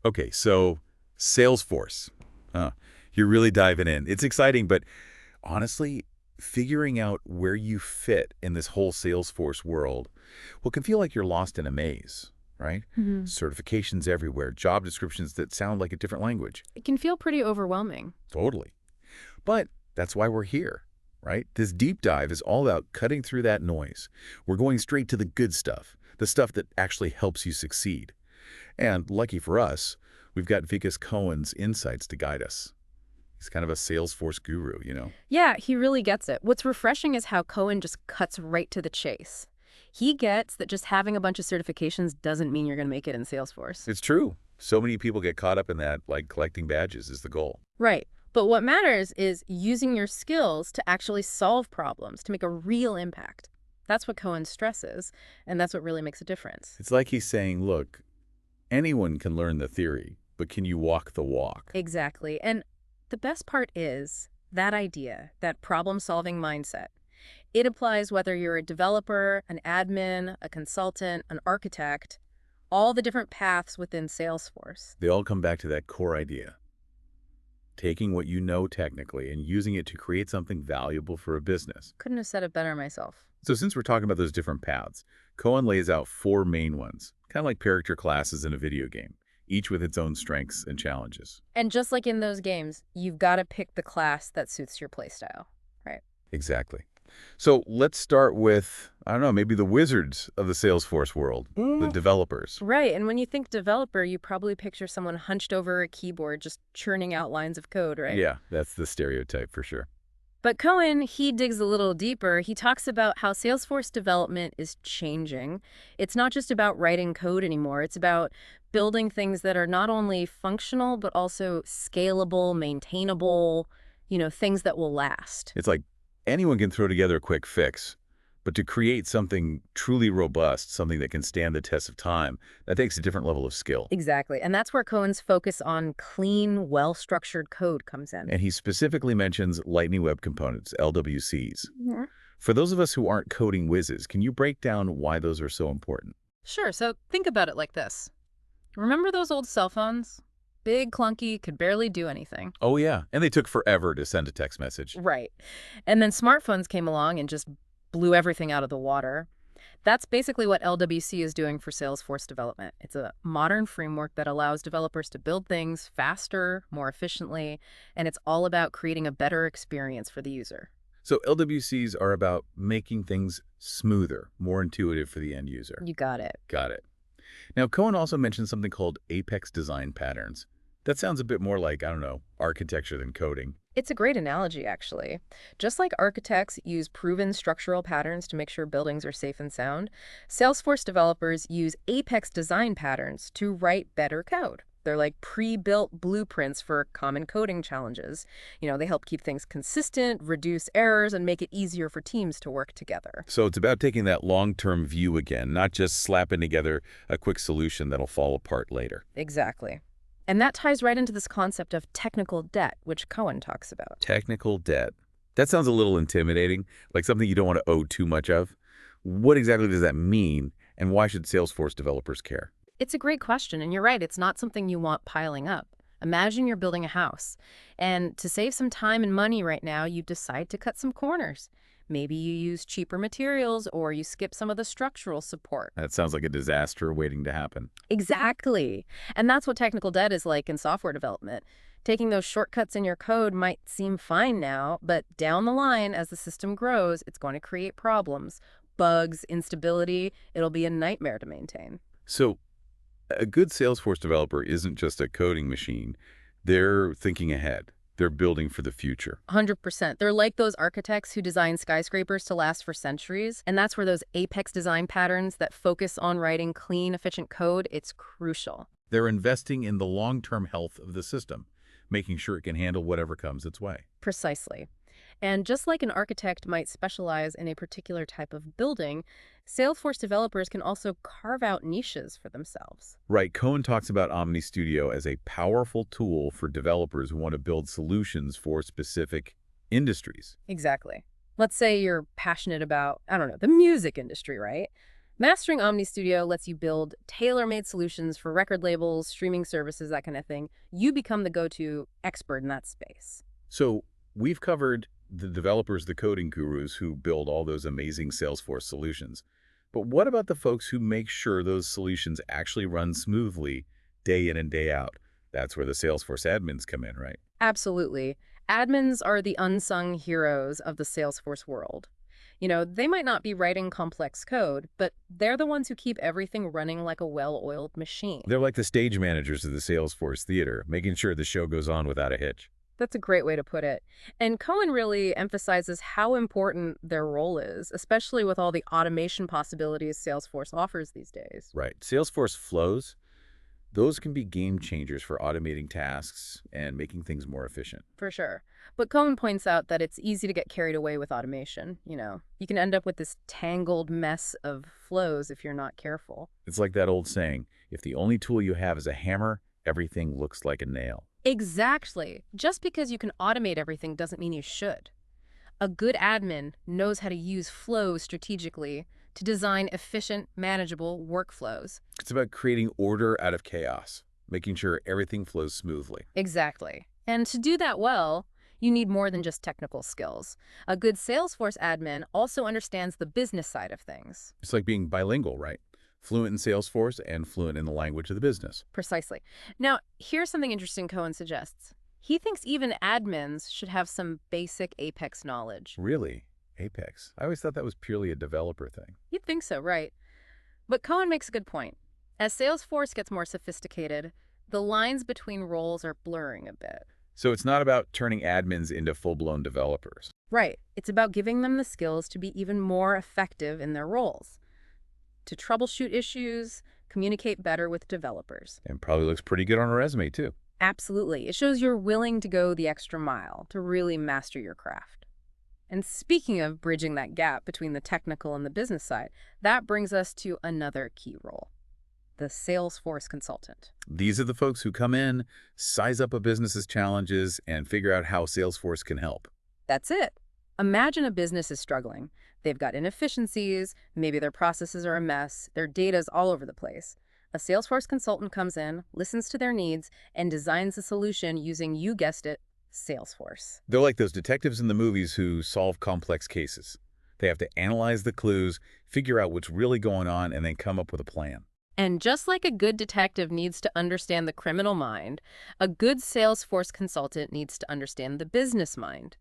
Okay, so Salesforce. Uh, you're really diving in. It's exciting, but honestly, figuring out where you fit in this whole Salesforce world, well, can feel like you're lost in a maze, right? Mhm. Certifications everywhere, job descriptions that sound like a different language. It can feel pretty overwhelming. Totally. But that's why we're here, right? This deep dive is all about cutting through that noise. We're going straight to the good stuff, the stuff that actually helps you succeed. And lucky for us, we've got Vikas Cohen's insights to guide us. He's kind of a Salesforce guru. Yeah, he really gets it. What's refreshing is how Cohen just cuts right to the chase. He gets that just having a bunch of certifications doesn't mean you're going to make it in Salesforce. It's true. So many people get caught up in that, like collecting badges is the goal. Right. But what matters is using your skills to actually solve problems, to make a real impact. That's what Cohen stresses, and that's what really makes a difference. It's like he's saying, look, anyone can learn the theory, but can you walk the walk? Exactly. And the best part is that idea, that problem-solving mindset. It applies whether you're a developer, an admin, a consultant, an architect, all the different paths within Salesforce. They all come back to that core idea. Taking what you know technically and using it to create something valuable for a business. Couldn't have said it better myself. So since we're talking about those different paths, Cohen lays out four main ones, kind of like character classes in a video game, each with its own strengths and challenges. And just like in those games, you've got to pick the class that suits your playstyle, right? Exactly. So let's start with, I don't know, maybe the wizards of the Salesforce world, the developers. Right, and when you think developer, you probably picture someone hunched over a keyboard just churning out lines of code, right? Yeah, that's the stereotype for sure. But Cohen, he digs a little deeper. He talks about how Salesforce development is changing. It's not just about writing code anymore. It's about building things that are not only functional, but also scalable, maintainable, things that will last. It's like anyone can throw together a quick fix, but to create something truly robust, something that can stand the test of time, that takes a different level of skill. Exactly. And that's where Cohen's focus on clean, well-structured code comes in. And he specifically mentions Lightning Web Components, LWCs. Mhm. For those of us who aren't coding whizzes, can you break down why those are so important? Sure, so think about it like this. Remember those old cell phones? Big, clunky, could barely do anything. Oh, yeah. And they took forever to send a text message. Right. And then smartphones came along and just blew everything out of the water. That's basically what LWC is doing for Salesforce development. It's a modern framework that allows developers to build things faster, more efficiently, and it's all about creating a better experience for the user. So LWCs are about making things smoother, more intuitive for the end user. You got it. Got it. Now, Cohen also mentioned something called Apex design patterns. That sounds a bit more like, I don't know, architecture than coding. It's a great analogy, actually. Just like architects use proven structural patterns to make sure buildings are safe and sound, Salesforce developers use Apex design patterns to write better code. They're like pre-built blueprints for common coding challenges. They help keep things consistent, reduce errors, and make it easier for teams to work together. So it's about taking that long-term view again, not just slapping together a quick solution that'll fall apart later. Exactly. And that ties right into this concept of technical debt, which Cohen talks about. Technical debt. That sounds a little intimidating, like something you don't want to owe too much of. What exactly does that mean, and why should Salesforce developers care? It's a great question, and you're right, it's not something you want piling up. Imagine you're building a house, and to save some time and money right now, you decide to cut some corners. Maybe you use cheaper materials or you skip some of the structural support. That sounds like a disaster waiting to happen. Exactly. And that's what technical debt is like in software development. Taking those shortcuts in your code might seem fine now, but down the line, as the system grows, it's going to create problems. Bugs, instability, it'll be a nightmare to maintain. So a good Salesforce developer isn't just a coding machine. They're thinking ahead. They're building for the future. 100%. They're like those architects who design skyscrapers to last for centuries. And that's where those Apex design patterns that focus on writing clean, efficient code, it's crucial. They're investing in the long-term health of the system, making sure it can handle whatever comes its way. Precisely. And just like an architect might specialize in a particular type of building, Salesforce developers can also carve out niches for themselves. Right, Cohen talks about Omni Studio as a powerful tool for developers who want to build solutions for specific industries. Exactly. Let's say you're passionate about, I don't know, the music industry, right? Mastering Omni Studio lets you build tailor-made solutions for record labels, streaming services, that kind of thing. You become the go-to expert in that space. So we've covered the developers, the coding gurus who build all those amazing Salesforce solutions. But what about the folks who make sure those solutions actually run smoothly day in and day out? That's where the Salesforce admins come in, right? Absolutely. Admins are the unsung heroes of the Salesforce world. They might not be writing complex code, but they're the ones who keep everything running like a well-oiled machine. They're like the stage managers of the Salesforce theater, making sure the show goes on without a hitch. That's a great way to put it. And Cohen really emphasizes how important their role is, especially with all the automation possibilities Salesforce offers these days. Right. Salesforce flows, those can be game changers for automating tasks and making things more efficient. For sure. But Cohen points out that it's easy to get carried away with automation. You can end up with this tangled mess of flows if you're not careful. It's like that old saying, if the only tool you have is a hammer, everything looks like a nail. Exactly. Just because you can automate everything doesn't mean you should. A good admin knows how to use flows strategically to design efficient, manageable workflows. It's about creating order out of chaos, making sure everything flows smoothly. Exactly. And to do that well, you need more than just technical skills. A good Salesforce admin also understands the business side of things. It's like being bilingual, right? Fluent in Salesforce and fluent in the language of the business. Precisely. Now, here's something interesting Cohen suggests. He thinks even admins should have some basic Apex knowledge. Really? Apex? I always thought that was purely a developer thing. You'd think so, right? But Cohen makes a good point. As Salesforce gets more sophisticated, the lines between roles are blurring a bit. So it's not about turning admins into full-blown developers. Right. It's about giving them the skills to be even more effective in their roles, to troubleshoot issues, communicate better with developers. And probably looks pretty good on a resume, too. Absolutely. It shows you're willing to go the extra mile to really master your craft. And speaking of bridging that gap between the technical and the business side, that brings us to another key role, the Salesforce consultant. These are the folks who come in, size up a business's challenges, and figure out how Salesforce can help. That's it. Imagine a business is struggling. They've got inefficiencies, maybe their processes are a mess, their data's all over the place. A Salesforce consultant comes in, listens to their needs, and designs a solution using, you guessed it, Salesforce. They're like those detectives in the movies who solve complex cases. They have to analyze the clues, figure out what's really going on, and then come up with a plan. And just like a good detective needs to understand the criminal mind, a good Salesforce consultant needs to understand the business mind.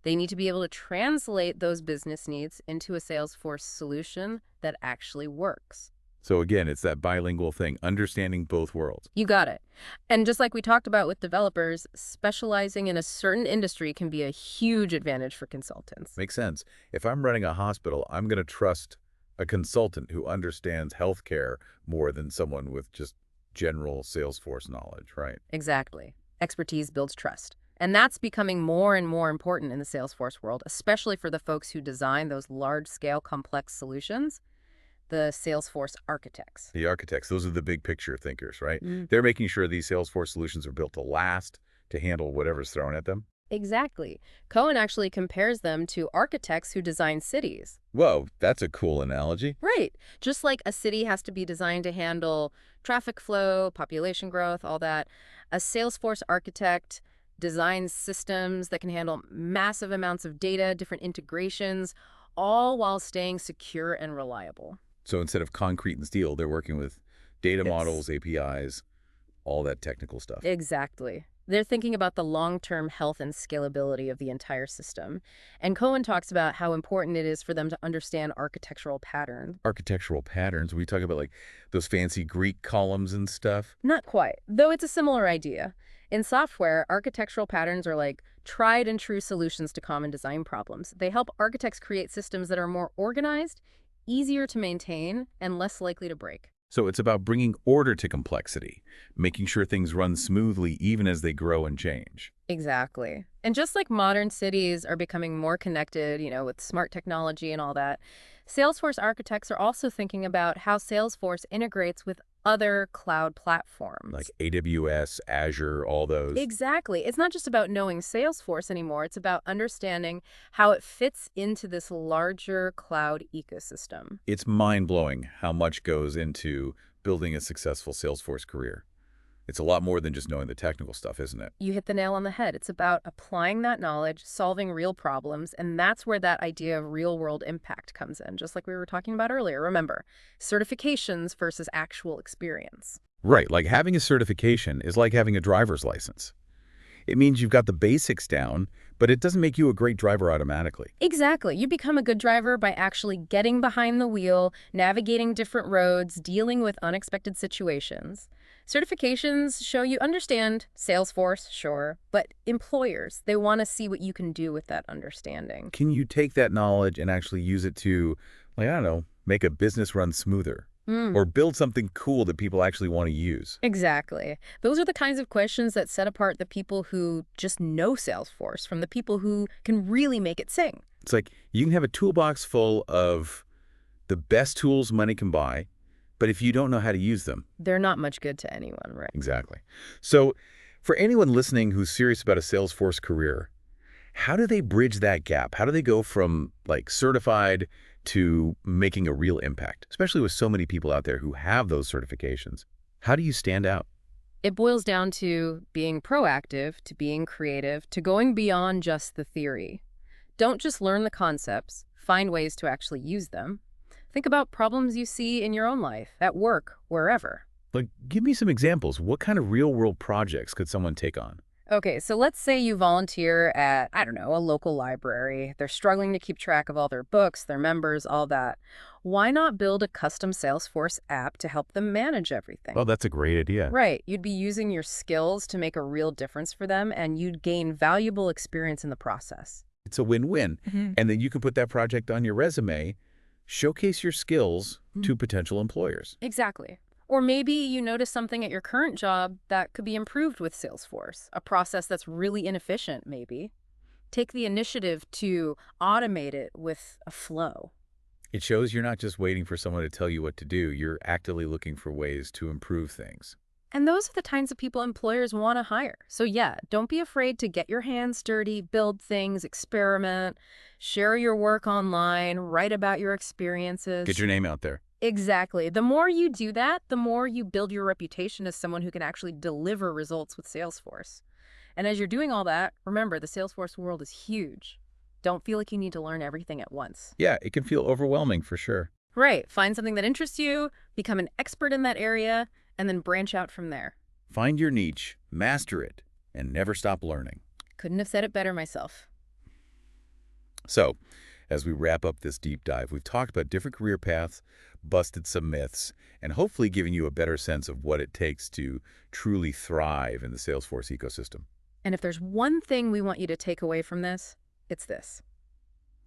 They need to be able to translate those business needs into a Salesforce solution that actually works. So again, it's that bilingual thing, understanding both worlds. You got it. And just like we talked about with developers, specializing in a certain industry can be a huge advantage for consultants. Makes sense. If I'm running a hospital, I'm going to trust a consultant who understands healthcare more than someone with just general Salesforce knowledge, right? Exactly. Expertise builds trust. And that's becoming more and more important in the Salesforce world, especially for the folks who design those large-scale complex solutions, the Salesforce architects. The architects, those are the big picture thinkers, right? Mm. They're making sure these Salesforce solutions are built to last, to handle whatever's thrown at them. Exactly. Cohen actually compares them to architects who design cities. Whoa, that's a cool analogy. Right. Just like a city has to be designed to handle traffic flow, population growth, all that, a Salesforce architect designs systems that can handle massive amounts of data, different integrations, all while staying secure and reliable. So instead of concrete and steel, they're working with data Yes. models, APIs, all that technical stuff. Exactly. They're thinking about the long-term health and scalability of the entire system. And Cohen talks about how important it is for them to understand architectural patterns. Architectural patterns, we talk about like those fancy Greek columns and stuff. Not quite, though it's a similar idea. In software, architectural patterns are like tried and true solutions to common design problems. They help architects create systems that are more organized, easier to maintain, and less likely to break. So it's about bringing order to complexity, making sure things run smoothly even as they grow and change. Exactly. And just like modern cities are becoming more connected, with smart technology and all that, Salesforce architects are also thinking about how Salesforce integrates with other cloud Like platforms. AWS, Azure, all those. Exactly. It's not just about knowing Salesforce anymore. It's about understanding how it fits into this larger cloud ecosystem. It's mind-blowing how much goes into building a successful Salesforce career. It's a lot more than just knowing the technical stuff, isn't it? You hit the nail on the head. It's about applying that knowledge, solving real problems, and that's where that idea of real-world impact comes in, just like we were talking about earlier. Remember, certifications versus actual experience. Right, like having a certification is like having a driver's license. It means you've got the basics down, but it doesn't make you a great driver automatically. Exactly. You become a good driver by actually getting behind the wheel, navigating different roads, dealing with unexpected situations. Certifications show you understand Salesforce, sure, but employers, they want to see what you can do with that understanding. Can you take that knowledge and actually use it to, like, I don't know, make a business run smoother? Mm, Or build something cool that people actually want to use? exactly. Those are the kinds of questions that set apart the people who just know Salesforce from the people who can really make it sing. It's like you can have a toolbox full of the best tools money can buy, but if you don't know how to use them, They're not much good to anyone, right? exactly. So for anyone listening who's serious about a Salesforce career, how do they bridge that gap? How do they go from like certified to making a real impact, especially with so many people out there who have those certifications? How do you stand out? It boils down to being proactive, to being creative, to going beyond just the theory. Don't just learn the concepts, find ways to actually use them. Think about problems you see in your own life, at work, wherever. Like, give me some examples. What kind of real-world projects could someone take on? Okay, so let's say you volunteer at, I don't know, a local library. They're struggling to keep track of all their books, their members, all that. Why not build a custom Salesforce app to help them manage everything? Well, that's a great idea. Right, you'd be using your skills to make a real difference for them, and you'd gain valuable experience in the process. It's a win-win. And then you can put that project on your resume, showcase your skills to potential employers. Exactly. Or maybe you notice something at your current job that could be improved with Salesforce, a process that's really inefficient, maybe. Take the initiative to automate it with a flow. It shows you're not just waiting for someone to tell you what to do. You're actively looking for ways to improve things. And those are the kinds of people employers want to hire. So yeah, don't be afraid to get your hands dirty, build things, experiment, share your work online, write about your experiences. Get your name out there. Exactly. The more you do that, the more you build your reputation as someone who can actually deliver results with Salesforce. And as you're doing all that, remember, the Salesforce world is huge. Don't feel like you need to learn everything at once. Yeah, it can feel overwhelming for sure. Right. Find something that interests you, become an expert in that area, and then branch out from there. Find your niche, master it, and never stop learning. Couldn't have said it better myself. So, as we wrap up this deep dive, we've talked about different career paths, busted some myths, and hopefully given you a better sense of what it takes to truly thrive in the Salesforce ecosystem. And if there's one thing we want you to take away from this, it's this.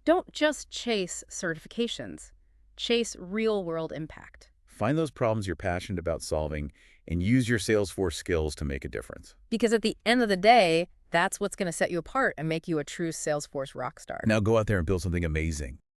Don't just chase certifications. Chase real-world impact. Find those problems you're passionate about solving and use your Salesforce skills to make a difference. Because at the end of the day, that's what's going to set you apart and make you a true Salesforce rock star. Now go out there and build something amazing.